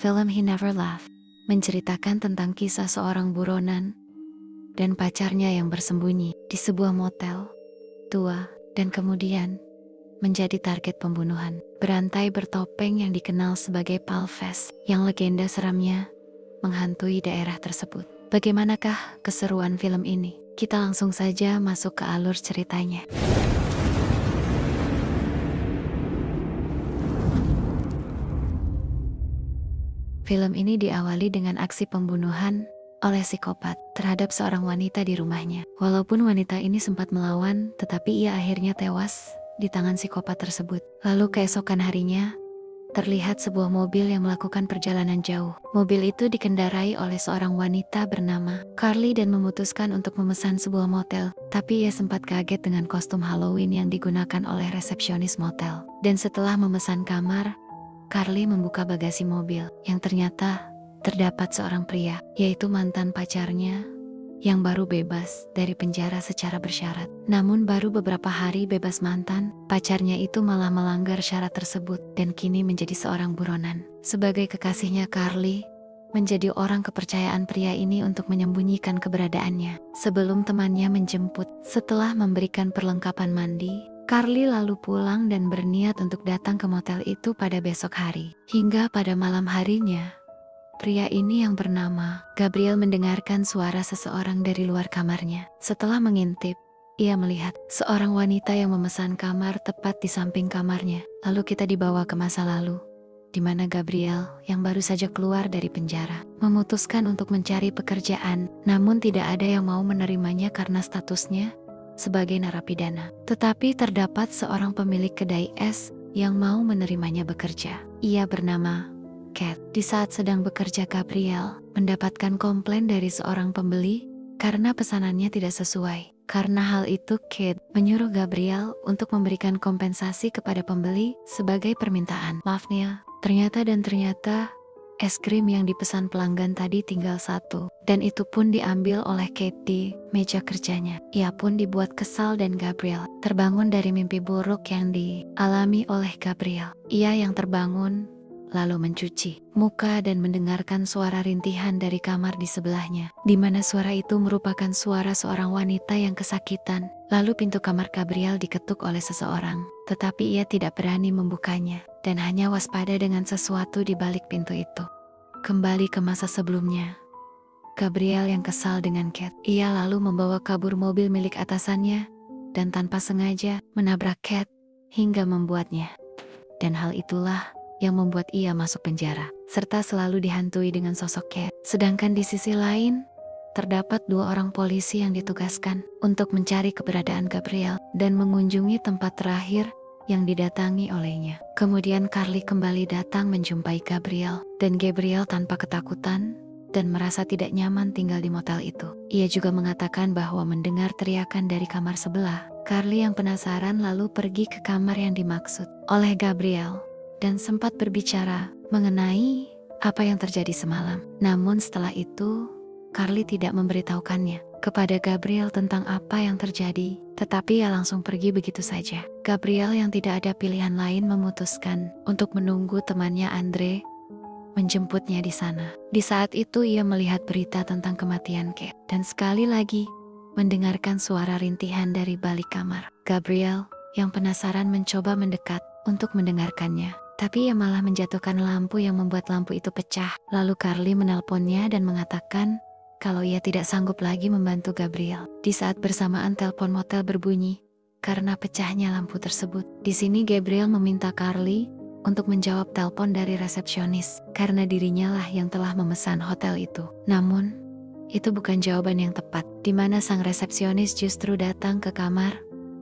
Film He Never Left menceritakan tentang kisah seorang buronan dan pacarnya yang bersembunyi di sebuah motel tua dan kemudian menjadi target pembunuhan. Berantai bertopeng yang dikenal sebagai Palfest yang legenda seramnya menghantui daerah tersebut. Bagaimanakah keseruan film ini? Kita langsung saja masuk ke alur ceritanya. Film ini diawali dengan aksi pembunuhan oleh psikopat terhadap seorang wanita di rumahnya. Walaupun wanita ini sempat melawan, tetapi ia akhirnya tewas di tangan psikopat tersebut. Lalu keesokan harinya, terlihat sebuah mobil yang melakukan perjalanan jauh. Mobil itu dikendarai oleh seorang wanita bernama Carly dan memutuskan untuk memesan sebuah motel. Tapi ia sempat kaget dengan kostum Halloween yang digunakan oleh resepsionis motel. Dan setelah memesan kamar, Carly membuka bagasi mobil yang ternyata terdapat seorang pria, yaitu mantan pacarnya yang baru bebas dari penjara secara bersyarat. Namun baru beberapa hari bebas mantan, pacarnya itu malah melanggar syarat tersebut dan kini menjadi seorang buronan. Sebagai kekasihnya, Carly menjadi orang kepercayaan pria ini untuk menyembunyikan keberadaannya. Sebelum temannya menjemput, setelah memberikan perlengkapan mandi, Carly lalu pulang dan berniat untuk datang ke motel itu pada besok hari. Hingga pada malam harinya, pria ini yang bernama Gabriel mendengarkan suara seseorang dari luar kamarnya. Setelah mengintip, ia melihat seorang wanita yang memesan kamar tepat di samping kamarnya. Lalu kita dibawa ke masa lalu, di mana Gabriel yang baru saja keluar dari penjara memutuskan untuk mencari pekerjaan, namun tidak ada yang mau menerimanya karena statusnya sebagai narapidana. Tetapi terdapat seorang pemilik kedai es yang mau menerimanya bekerja. Ia bernama Kate. Di saat sedang bekerja, Gabriel mendapatkan komplain dari seorang pembeli karena pesanannya tidak sesuai. Karena hal itu, Kate menyuruh Gabriel untuk memberikan kompensasi kepada pembeli sebagai permintaan maafnya. Ternyata es krim yang dipesan pelanggan tadi tinggal satu, dan itu pun diambil oleh Kate di meja kerjanya. Ia pun dibuat kesal dan Gabriel terbangun dari mimpi buruk yang dialami oleh Gabriel. Ia yang terbangun lalu mencuci muka dan mendengarkan suara rintihan dari kamar di sebelahnya, di mana suara itu merupakan suara seorang wanita yang kesakitan. Lalu pintu kamar Gabriel diketuk oleh seseorang, tetapi ia tidak berani membukanya dan hanya waspada dengan sesuatu di balik pintu itu. Kembali ke masa sebelumnya, Gabriel yang kesal dengan Kate, ia lalu membawa kabur mobil milik atasannya dan tanpa sengaja menabrak Kate hingga membuatnya. Dan hal itulah yang membuat ia masuk penjara, serta selalu dihantui dengan sosok Kate. Sedangkan di sisi lain, terdapat 2 orang polisi yang ditugaskan untuk mencari keberadaan Gabriel dan mengunjungi tempat terakhir yang didatangi olehnya. Kemudian Carly kembali datang menjumpai Gabriel, dan Gabriel tanpa ketakutan dan merasa tidak nyaman tinggal di motel itu. Ia juga mengatakan bahwa mendengar teriakan dari kamar sebelah. Carly yang penasaran lalu pergi ke kamar yang dimaksud oleh Gabriel dan sempat berbicara mengenai apa yang terjadi semalam. Namun setelah itu, Carly tidak memberitahukannya kepada Gabriel tentang apa yang terjadi, tetapi ia langsung pergi begitu saja. Gabriel yang tidak ada pilihan lain memutuskan untuk menunggu temannya Andre menjemputnya di sana. Di saat itu ia melihat berita tentang kematian Kate dan sekali lagi mendengarkan suara rintihan dari balik kamar. Gabriel yang penasaran mencoba mendekat untuk mendengarkannya, tapi ia malah menjatuhkan lampu yang membuat lampu itu pecah. Lalu Carly menelponnya dan mengatakan kalau ia tidak sanggup lagi membantu Gabriel. Di saat bersamaan telepon motel berbunyi karena pecahnya lampu tersebut. Di sini Gabriel meminta Carly untuk menjawab telepon dari resepsionis karena dirinya lah yang telah memesan hotel itu. Namun, itu bukan jawaban yang tepat, di mana sang resepsionis justru datang ke kamar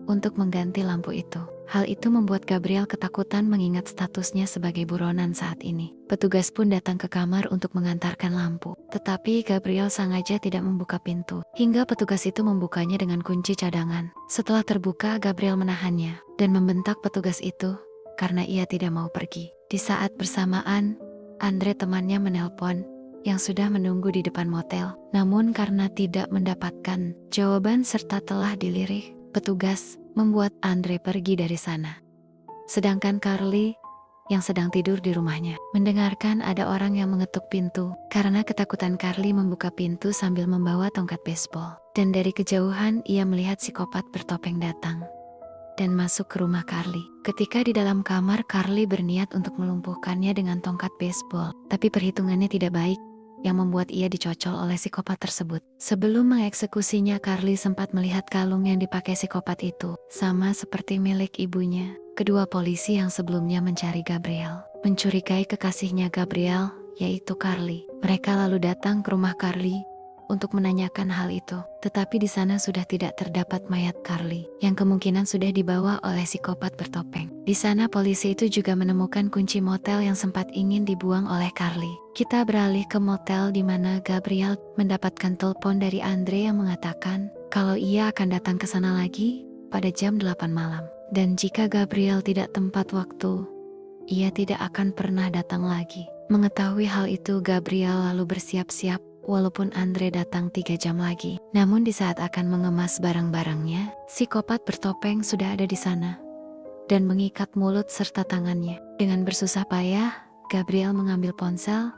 untuk mengganti lampu itu. Hal itu membuat Gabriel ketakutan mengingat statusnya sebagai buronan saat ini. Petugas pun datang ke kamar untuk mengantarkan lampu, tetapi Gabriel sengaja tidak membuka pintu, hingga petugas itu membukanya dengan kunci cadangan. Setelah terbuka, Gabriel menahannya dan membentak petugas itu karena ia tidak mau pergi. Di saat bersamaan, Andre temannya menelpon yang sudah menunggu di depan motel. Namun karena tidak mendapatkan jawaban serta telah dilirik, petugas membuat Andre pergi dari sana. Sedangkan Carly yang sedang tidur di rumahnya. Mendengarkan ada orang yang mengetuk pintu. Karena ketakutan, Carly membuka pintu sambil membawa tongkat baseball. Dan dari kejauhan ia melihat psikopat bertopeng datang dan masuk ke rumah Carly. Ketika di dalam kamar, Carly berniat untuk melumpuhkannya dengan tongkat baseball. Tapi perhitungannya tidak baik, yang membuat ia dicocol oleh psikopat tersebut. Sebelum mengeksekusinya, Carly sempat melihat kalung yang dipakai psikopat itu, sama seperti milik ibunya. Kedua polisi yang sebelumnya mencari Gabriel mencurigai kekasihnya Gabriel, yaitu Carly. Mereka lalu datang ke rumah Carly untuk menanyakan hal itu. Tetapi di sana sudah tidak terdapat mayat Carly, yang kemungkinan sudah dibawa oleh psikopat bertopeng. Di sana polisi itu juga menemukan kunci motel yang sempat ingin dibuang oleh Carly. Kita beralih ke motel di mana Gabriel mendapatkan telepon dari Andre yang mengatakan kalau ia akan datang ke sana lagi pada jam 8 malam. Dan jika Gabriel tidak tepat waktu, ia tidak akan pernah datang lagi. Mengetahui hal itu, Gabriel lalu bersiap-siap walaupun Andre datang 3 jam lagi. Namun di saat akan mengemas barang-barangnya, psikopat bertopeng sudah ada di sana dan mengikat mulut serta tangannya. Dengan bersusah payah, Gabriel mengambil ponsel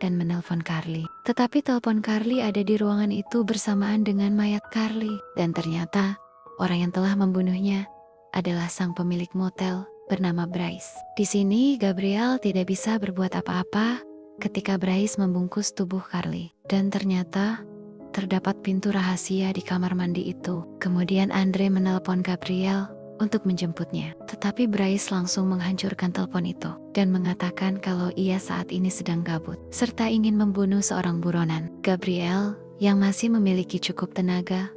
dan menelpon Carly. Tetapi telepon Carly ada di ruangan itu bersamaan dengan mayat Carly. Dan ternyata orang yang telah membunuhnya adalah sang pemilik motel bernama Bryce. Di sini Gabriel tidak bisa berbuat apa-apa ketika Bryce membungkus tubuh Carly. Dan ternyata terdapat pintu rahasia di kamar mandi itu. Kemudian Andre menelpon Gabriel untuk menjemputnya. Tetapi Bryce langsung menghancurkan telepon itu dan mengatakan kalau ia saat ini sedang gabut serta ingin membunuh seorang buronan. Gabriel yang masih memiliki cukup tenaga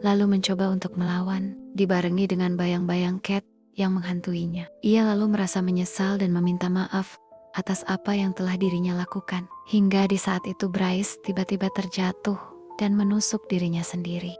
lalu mencoba untuk melawan, dibarengi dengan bayang-bayang Cat yang menghantuinya. Ia lalu merasa menyesal dan meminta maaf atas apa yang telah dirinya lakukan. Hingga di saat itu Bryce tiba-tiba terjatuh dan menusuk dirinya sendiri.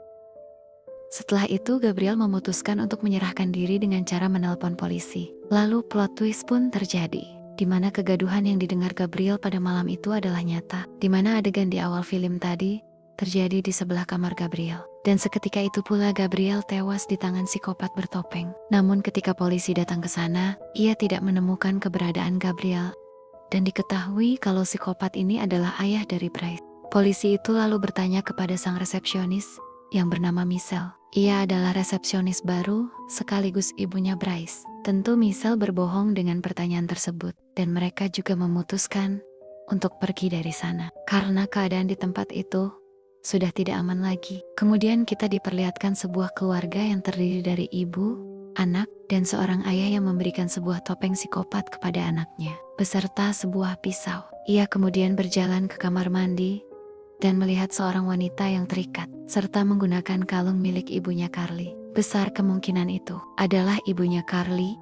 Setelah itu Gabriel memutuskan untuk menyerahkan diri dengan cara menelpon polisi. Lalu plot twist pun terjadi, di mana kegaduhan yang didengar Gabriel pada malam itu adalah nyata, di mana adegan di awal film tadi terjadi di sebelah kamar Gabriel. Dan seketika itu pula Gabriel tewas di tangan psikopat bertopeng. Namun ketika polisi datang ke sana, ia tidak menemukan keberadaan Gabriel. Dan diketahui kalau psikopat ini adalah ayah dari Bryce. Polisi itu lalu bertanya kepada sang resepsionis yang bernama Michelle. Ia adalah resepsionis baru sekaligus ibunya Bryce. Tentu Michelle berbohong dengan pertanyaan tersebut. Dan mereka juga memutuskan untuk pergi dari sana. Karena keadaan di tempat itu sudah tidak aman lagi. Kemudian kita diperlihatkan sebuah keluarga yang terdiri dari ibu, anak, dan seorang ayah yang memberikan sebuah topeng psikopat kepada anaknya, beserta sebuah pisau. Ia kemudian berjalan ke kamar mandi dan melihat seorang wanita yang terikat, serta menggunakan kalung milik ibunya Carly. Besar kemungkinan itu adalah ibunya Carly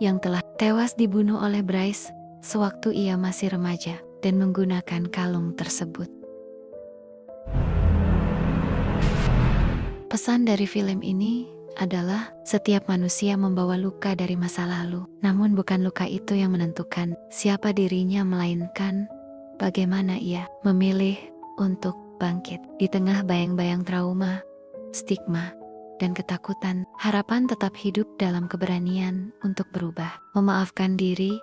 yang telah tewas dibunuh oleh Bryce sewaktu ia masih remaja dan menggunakan kalung tersebut. Pesan dari film ini adalah setiap manusia membawa luka dari masa lalu. Namun bukan luka itu yang menentukan siapa dirinya, melainkan bagaimana ia memilih untuk bangkit. Di tengah bayang-bayang trauma, stigma, dan ketakutan, harapan tetap hidup dalam keberanian untuk berubah, memaafkan diri,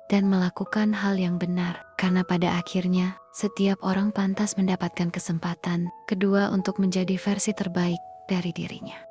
dan melakukan hal yang benar. Karena pada akhirnya, setiap orang pantas mendapatkan kesempatan kedua untuk menjadi versi terbaik dari dirinya.